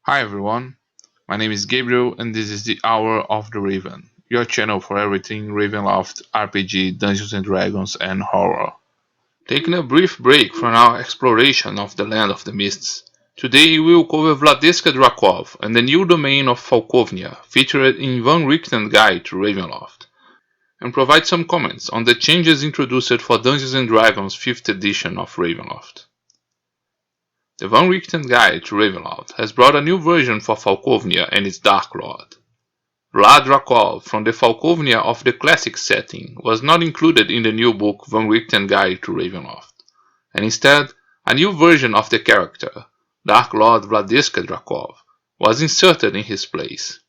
Hi everyone, my name is Gabriel and this is the Hour of the Raven, your channel for everything Ravenloft, RPG, Dungeons and Dragons and horror. Taking a brief break from our exploration of the Land of the Mists, today we will cover Vladeska Drakov and the new domain of Falkovnia featured in Van Richten's Guide to Ravenloft, and provide some comments on the changes introduced for Dungeons and Dragons 5th edition of Ravenloft. The Van Richten Guide to Ravenloft has brought a new version for Falkovnia and its Dark Lord. Vlad Drakov from the Falkovnia of the classic setting was not included in the new book Van Richten Guide to Ravenloft, and instead a new version of the character, Dark Lord Vladeska Drakov, was inserted in his place.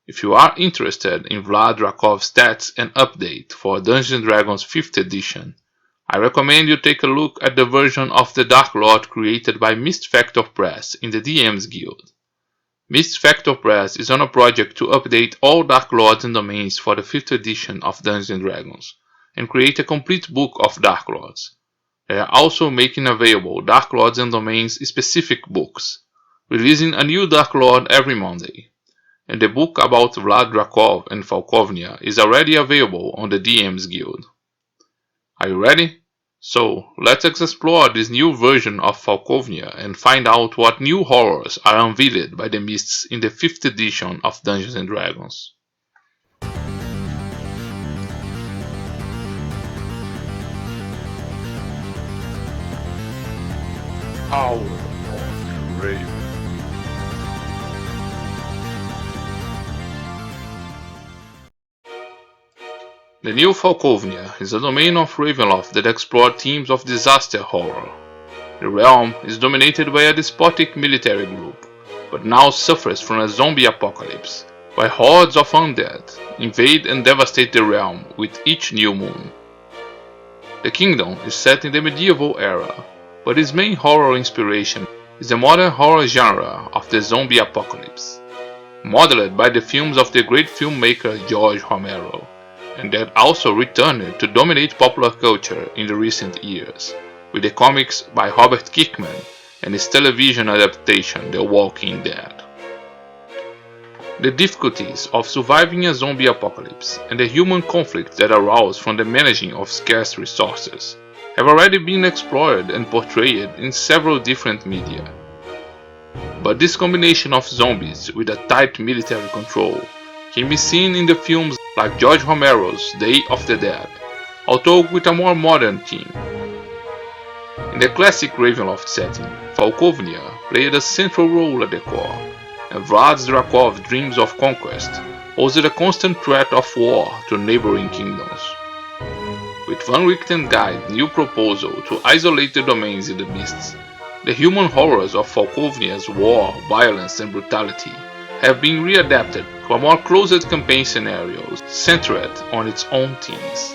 If you are interested in Vlad Drakov's stats and update for Dungeons & Dragons 5th edition, I recommend you take a look at the version of the Dark Lord created by Mist Factor Press in the DM's Guild. Mist Factor Press is on a project to update all Dark Lords and domains for the 5th edition of Dungeons & Dragons, and create a complete book of Dark Lords. They are also making available Dark Lords and domains specific books, releasing a new Dark Lord every Monday. And the book about Vlad Drakov and Falkovnia is already available on the DM's Guild. Are you ready? So, let's explore this new version of Falkovnia and find out what new horrors are unveiled by the Mists in the 5th edition of Dungeons & Dragons. Hour of the Raven. The new Falkovnia is a domain of Ravenloft that explores themes of disaster horror. The realm is dominated by a despotic military group, but now suffers from a zombie apocalypse, where hordes of undead invade and devastate the realm with each new moon. The kingdom is set in the medieval era, but its main horror inspiration is the modern horror genre of the zombie apocalypse, modeled by the films of the great filmmaker George Romero, and that also returned to dominate popular culture in the recent years, with the comics by Robert Kirkman and his television adaptation The Walking Dead. The difficulties of surviving a zombie apocalypse and the human conflict that arouse from the managing of scarce resources have already been explored and portrayed in several different media. But this combination of zombies with a tight military control can be seen in the films like George Romero's Day of the Dead, although with a more modern theme. In the classic Ravenloft setting, Falkovnia played a central role at the core, and Vlad Drakov's dreams of conquest posed a constant threat of war to neighboring kingdoms. With Van Richten's Guide's new proposal to isolate the domains in the Mists, the human horrors of Falkovnia's war, violence and brutality have been readapted to a more closed campaign scenario centered on its own themes.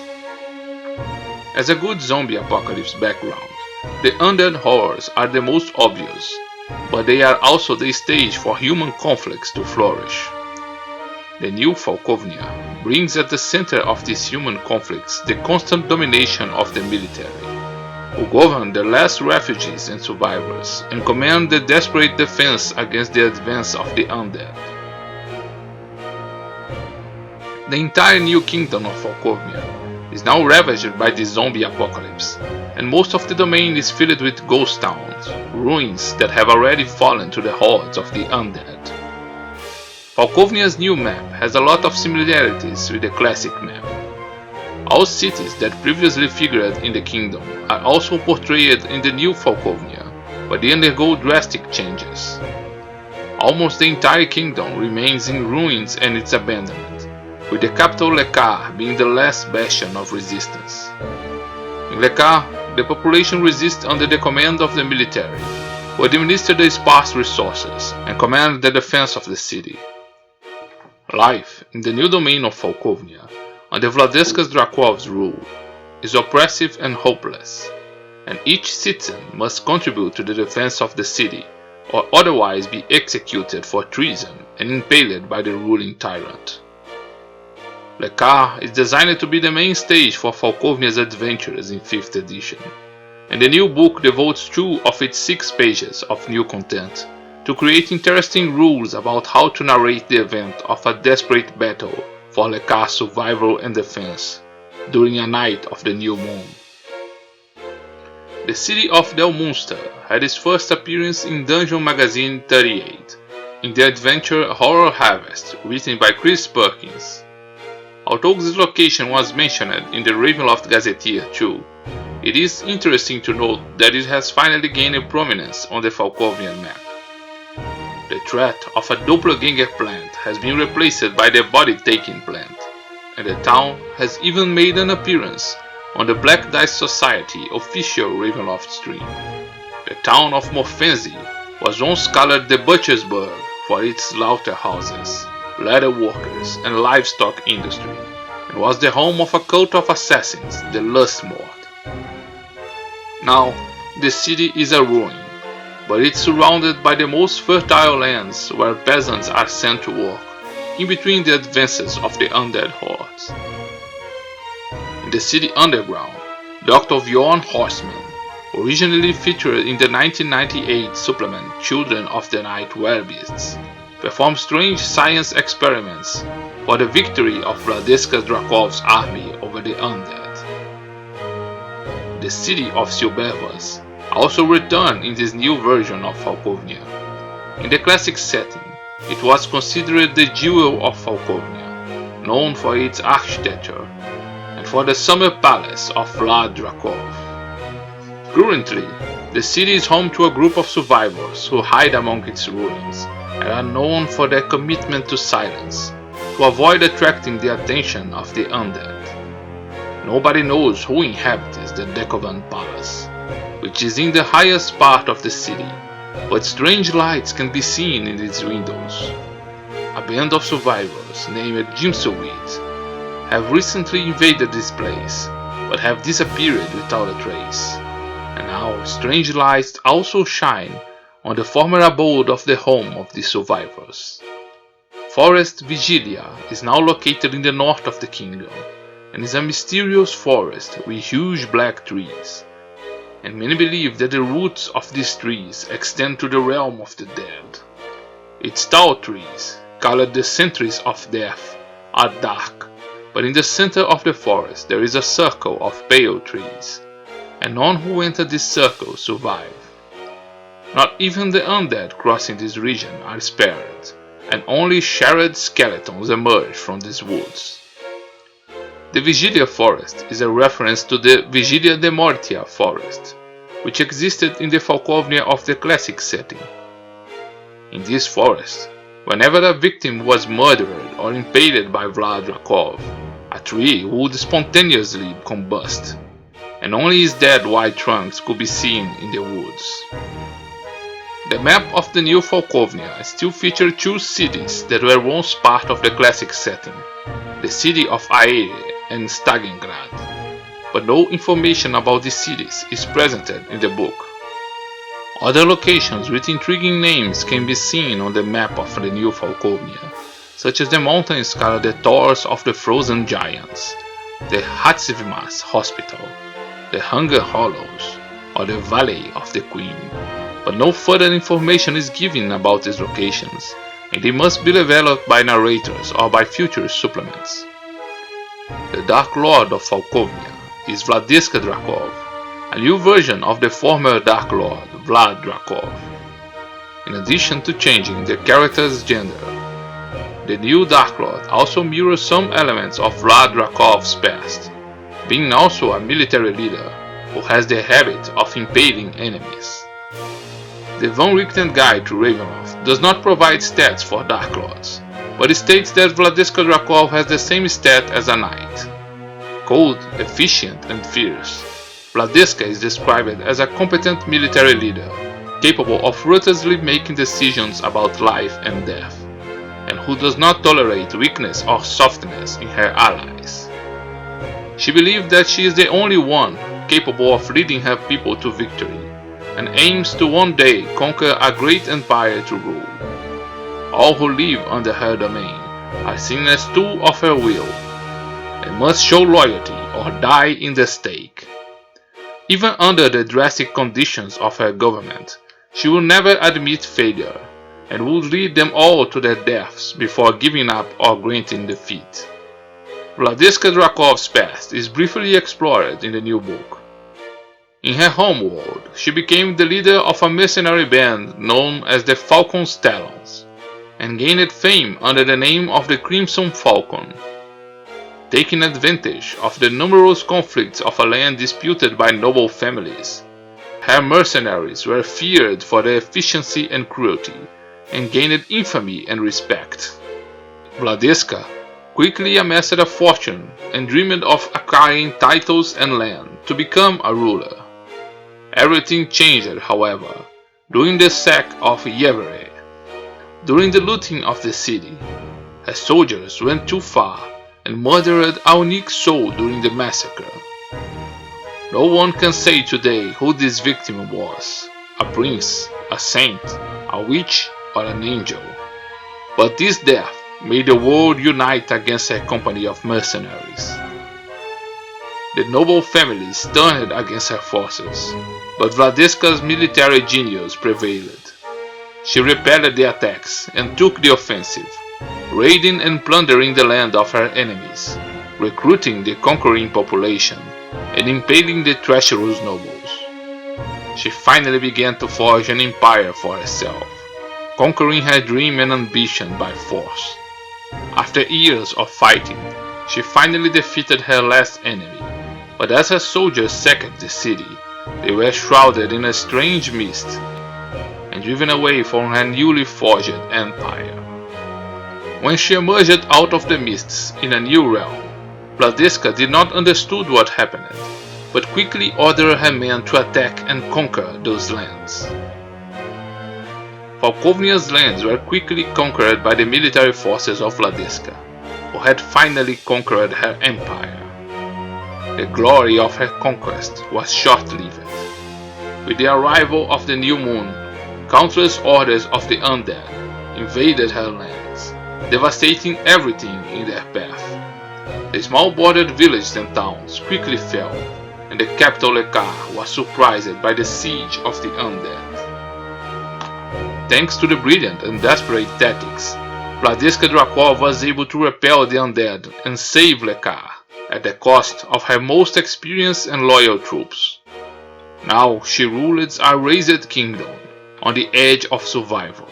As a good zombie apocalypse background, the undead horrors are the most obvious, but they are also the stage for human conflicts to flourish. The new Falkovnia brings at the center of these human conflicts the constant domination of the military, who govern the last refugees and survivors and command the desperate defense against the advance of the undead. The entire new kingdom of Falkovnia is now ravaged by the zombie apocalypse, and most of the domain is filled with ghost towns, ruins that have already fallen to the hordes of the undead. Falkovnia's new map has a lot of similarities with the classic map. All cities that previously figured in the kingdom are also portrayed in the new Falkovnia, but they undergo drastic changes. Almost the entire kingdom remains in ruins and its abandonment, with the capital Lekar being the last bastion of resistance. In Lekar, the population resists under the command of the military, who administer the sparse resources and command the defense of the city. Life in the new domain of Falkovnia, under Vladeska Drakov's rule, is oppressive and hopeless, and each citizen must contribute to the defense of the city, or otherwise be executed for treason and impaled by the ruling tyrant. Lekar is designed to be the main stage for Falkovnia's adventures in 5th edition, and the new book devotes 2 of its 6 pages of new content to create interesting rules about how to narrate the event of a desperate battle for the cast's survival and defense during a night of the new moon. The city of Del Munster had its first appearance in Dungeon Magazine 38, in the adventure Horror Harvest, written by Chris Perkins. Although this location was mentioned in the Ravenloft Gazetteer too, it is interesting to note that it has finally gained a prominence on the Falkovnia map. The threat of a doppelganger plant has been replaced by the body-taking plant, and the town has even made an appearance on the Black Dice Society official Ravenloft stream. The town of Morfenzi was once called the Butchersburg for its slaughterhouses, leather workers, and livestock industry, and was the home of a cult of assassins, the Lustmord. Now, the city is a ruin, but it's surrounded by the most fertile lands where peasants are sent to work, in between the advances of the undead hordes. In the city underground, Dr. Bjorn Horseman, originally featured in the 1998 supplement Children of the Night Werebeasts, performed strange science experiments for the victory of Vladeska Drakov's army over the undead. The city of Silbervas also returned in this new version of Falkovnia. In the classic setting, it was considered the jewel of Falkovnia, known for its architecture, and for the summer palace of Vlad Drakov. Currently, the city is home to a group of survivors who hide among its ruins and are known for their commitment to silence, to avoid attracting the attention of the undead. Nobody knows who inhabits the Dekovan Palace, which is in the highest part of the city, but strange lights can be seen in its windows. A band of survivors named Jimsowit have recently invaded this place, but have disappeared without a trace. And now strange lights also shine on the former abode of the home of the survivors. Forest Vigilia is now located in the north of the kingdom, and is a mysterious forest with huge black trees, and many believe that the roots of these trees extend to the realm of the dead. Its tall trees, called the Sentries of Death, are dark, but in the center of the forest there is a circle of pale trees, and none who enter this circle survive. Not even the undead crossing this region are spared, and only charred skeletons emerge from these woods. The Vigilia forest is a reference to the Vigilia de Mortia forest, which existed in the Falkovnia of the classic setting. In this forest, whenever a victim was murdered or impaled by Vlad Drakov, a tree would spontaneously combust, and only his dead white trunks could be seen in the woods. The map of the new Falkovnia still features two cities that were once part of the classic setting, the city of Aere and Stalingrad, but no information about these cities is presented in the book. Other locations with intriguing names can be seen on the map of the new Falkovnia, such as the mountains called the Towers of the Frozen Giants, the Hatsivmas Hospital, the Hunger Hollows, or the Valley of the Queen, but no further information is given about these locations, and they must be developed by narrators or by future supplements. The Dark Lord of Falkovnia is Vladiska Drakov, a new version of the former Dark Lord, Vlad Drakov. In addition to changing the character's gender, the new Dark Lord also mirrors some elements of Vlad Drakov's past, being also a military leader who has the habit of impaling enemies. The Von Richten Guide to Ravenloft does not provide stats for Dark Lords, but it states that Vladeska Drakov has the same stat as a knight. Cold, efficient, and fierce, Vladeska is described as a competent military leader, capable of ruthlessly making decisions about life and death, and who does not tolerate weakness or softness in her allies. She believes that she is the only one capable of leading her people to victory, and aims to one day conquer a great empire to rule. All who live under her domain are seen as tools of her will, and must show loyalty or die in the stake. Even under the drastic conditions of her government, she will never admit failure, and would lead them all to their deaths before giving up or granting defeat. Vladeska Drakov's past is briefly explored in the new book. In her homeworld, she became the leader of a mercenary band known as the Falcon's Talons, and gained fame under the name of the Crimson Falcon. Taking advantage of the numerous conflicts of a land disputed by noble families, her mercenaries were feared for their efficiency and cruelty, and gained infamy and respect. Vladiska quickly amassed a fortune and dreamed of acquiring titles and land to become a ruler. Everything changed, however, during the sack of Yevere. During the looting of the city, her soldiers went too far and murdered a unique soul during the massacre. No one can say today who this victim was, a prince, a saint, a witch, or an angel. But this death made the world unite against a company of mercenaries. The noble families turned against her forces, but Vladiska's military genius prevailed. She repelled the attacks and took the offensive, raiding and plundering the land of her enemies, recruiting the conquering population, and impaling the treacherous nobles. She finally began to forge an empire for herself, conquering her dream and ambition by force. After years of fighting, she finally defeated her last enemy, but as her soldiers sacked the city, they were shrouded in a strange mist and driven away from her newly forged empire. When she emerged out of the mists in a new realm, Vladiska did not understand what happened, but quickly ordered her men to attack and conquer those lands. Falkovnia's lands were quickly conquered by the military forces of Vladiska, who had finally conquered her empire. The glory of her conquest was short-lived. With the arrival of the new moon, countless orders of the undead invaded her lands, devastating everything in their path. The small bordered villages and towns quickly fell, and the capital Lekar was surprised by the siege of the undead. Thanks to the brilliant and desperate tactics, Vladeska Drakov was able to repel the undead and save Lekar, at the cost of her most experienced and loyal troops. Now she rules a razed kingdom on the edge of survival,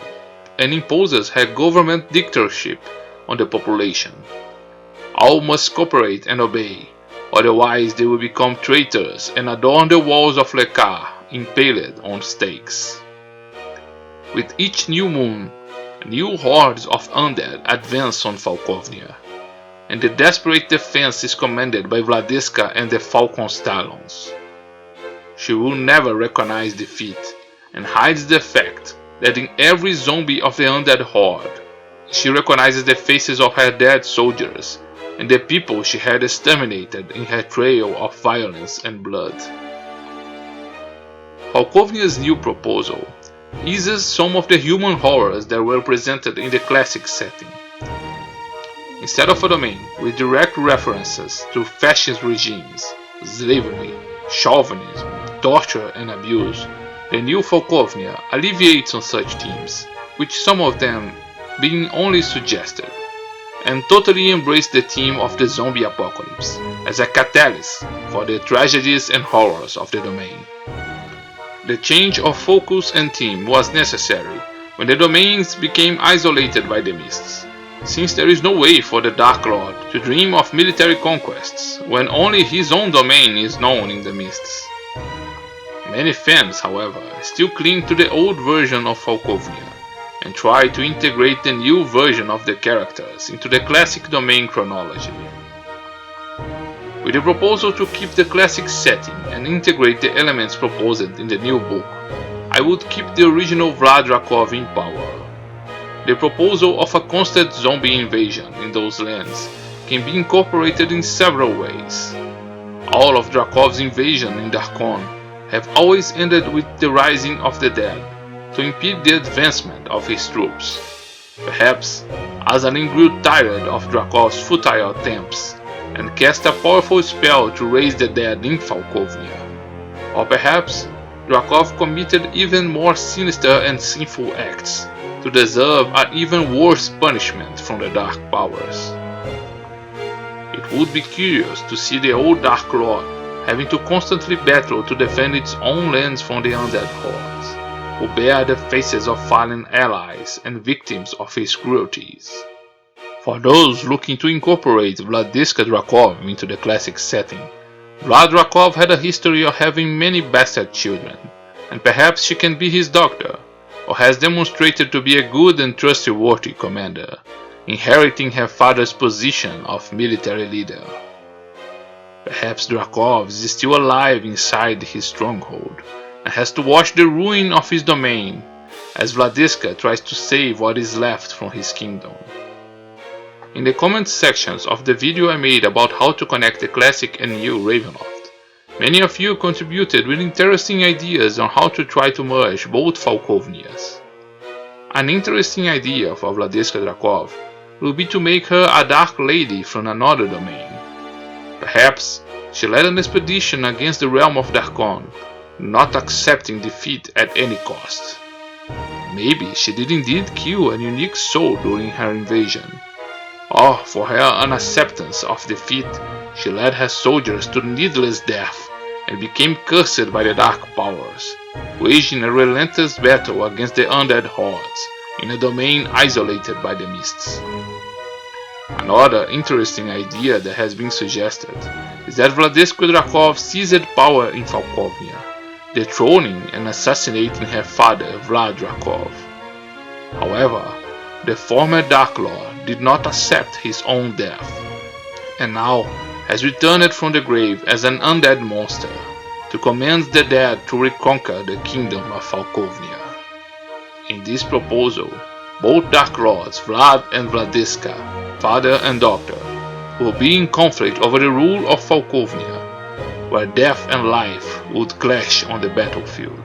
and imposes her government dictatorship on the population. All must cooperate and obey, otherwise they will become traitors and adorn the walls of Lekar, impaled on stakes. With each new moon, new hordes of undead advance on Falkovnia, and the desperate defense is commanded by Vladiska and the Falcon's Talons. She will never recognize defeat, and hides the fact that in every zombie of the undead horde, she recognizes the faces of her dead soldiers and the people she had exterminated in her trail of violence and blood. Falkovnia's new proposal eases some of the human horrors that were presented in the classic setting. Instead of a domain with direct references to fascist regimes, slavery, chauvinism, torture and abuse, the new Falkovnia alleviates on such themes, with some of them being only suggested, and totally embraced the theme of the zombie apocalypse as a catalyst for the tragedies and horrors of the domain. The change of focus and theme was necessary when the domains became isolated by the mists, since there is no way for the Dark Lord to dream of military conquests when only his own domain is known in the mists. Many fans, however, still cling to the old version of Falkovnia and try to integrate the new version of the characters into the classic domain chronology. With the proposal to keep the classic setting and integrate the elements proposed in the new book, I would keep the original Vlad Drakov in power. The proposal of a constant zombie invasion in those lands can be incorporated in several ways. All of Drakov's invasion in Darkon have always ended with the rising of the dead to impede the advancement of his troops. Perhaps Azalin grew tired of Drakov's futile attempts and cast a powerful spell to raise the dead in Falkovnia. Or perhaps Drakov committed even more sinister and sinful acts, to deserve an even worse punishment from the Dark Powers. It would be curious to see the old Dark Lord having to constantly battle to defend its own lands from the undead hordes, who bear the faces of fallen allies and victims of his cruelties. For those looking to incorporate Vladeska Drakov into the classic setting, Vlad Drakov had a history of having many bastard children, and perhaps she can be his doctor, or has demonstrated to be a good and trustworthy commander, inheriting her father's position of military leader. Perhaps Drakov is still alive inside his stronghold, and has to watch the ruin of his domain, as Vladiska tries to save what is left from his kingdom. In the comment sections of the video I made about how to connect the classic and new Ravenloft, many of you contributed with interesting ideas on how to try to merge both Falkovnias. An interesting idea for Vladeska Drakov will be to make her a Dark Lady from another domain. Perhaps she led an expedition against the realm of Darkon, not accepting defeat at any cost. Maybe she did indeed kill a unique soul during her invasion. Or, for her unacceptance of defeat, she led her soldiers to needless death and became cursed by the Dark Powers, waging a relentless battle against the undead hordes in a domain isolated by the mists. Another interesting idea that has been suggested is that Vladeska Drakov seized power in Falkovnia, dethroning and assassinating her father Vlad Drakov. However, the former Dark Lord did not accept his own death, and now has returned from the grave as an undead monster to command the dead to reconquer the kingdom of Falkovnia. In this proposal, both Dark Lords Vlad and Vladiska, father and daughter, will be in conflict over the rule of Falkovnia, where death and life would clash on the battlefield.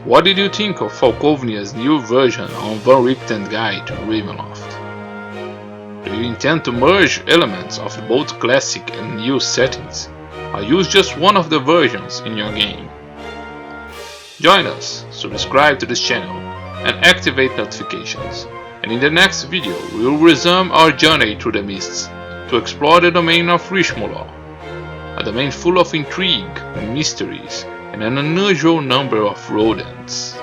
What did you think of Falkovnia's new version on Van Richten's Guide to Ravenloft? Do you intend to merge elements of both classic and new settings, or use just one of the versions in your game? Join us, subscribe to this channel, and activate notifications, and in the next video we will resume our journey through the mists to explore the domain of Richten, a domain full of intrigue, mysteries, and an unusual number of rodents.